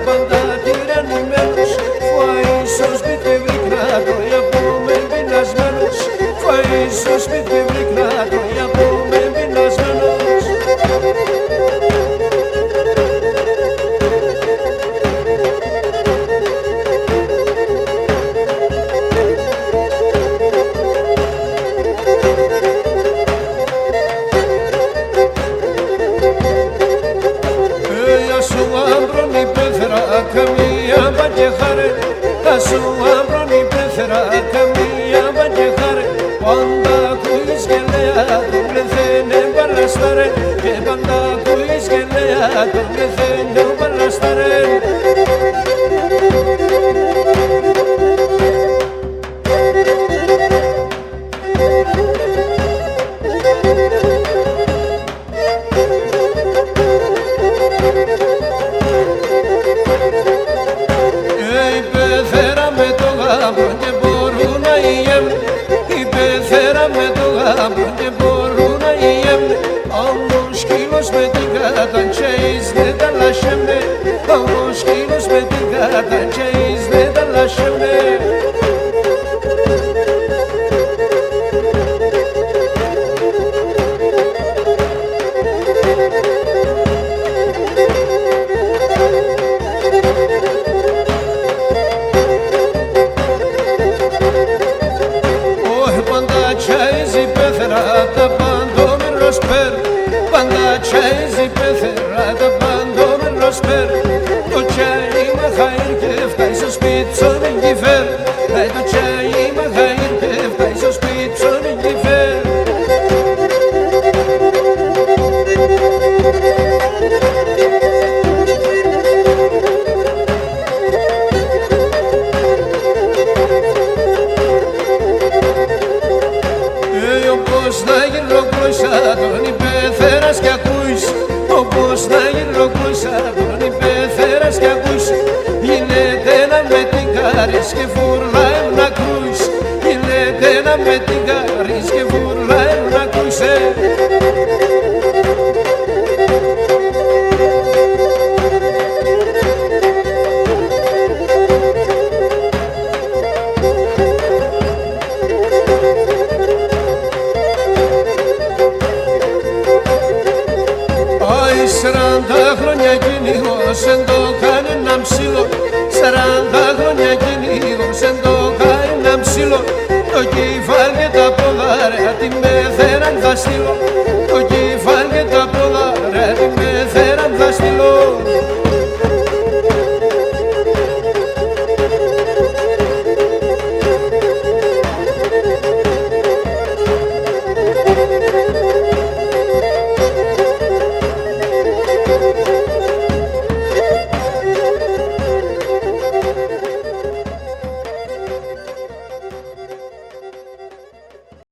πάντα τυραννημένος. Φάει στο σπίτι βρήκνα το από με πεινασμένος. Φάει στο σπίτι βρήκνα το από με πεινασμένος. Καμία μπαγκεχάρε, θα σου άμπρονει πέθερα. Καμία μπαγκεχάρε, πάντα ακούεις γελαία. Τον πλεθαίνε μπαλαστάρε, και πάντα ακούεις γελαία. Τον πλεθαίνε μπαλαστάρε. Και μπορούν να ηγέμνε, υπεθέραμε το γάμπρο και μπορούν να ηγέμνε. Ο σκύλος με την καταντζέεις δεν τα λασέμνε. Ο σκύλος με την καταντζέεις δεν τα λασέμνε. Τα πάντο σπέρ, πάντα τσάιζι πεθερά. Τα πάντο σπέρ, το τσάι μαχαΐρ και φτάει στο σπίτι στον εγκυφέρ. Το τσάι μαχαΐρ και φτάει στο σπίτι στον εγκυφέρ. Όπως να γυροκλούσα τον υπεθέρας κι ακούεις. Όπως να γυροκλούσα τον υπεθέρας κι ακούεις. Γίνεται να με την κάρεις και φουρλάε να ακούεις. Γίνεται να με την κάρεις και φουρλάε να ακούεις. Σαράντα χρόνια κυνηγός εν το κανένα ψήλο. 40 χρόνια κυνηγός εν το κανένα ψήλο. Το κεφάλι και τα ποδάρια τη μεθέραν θα στείλω.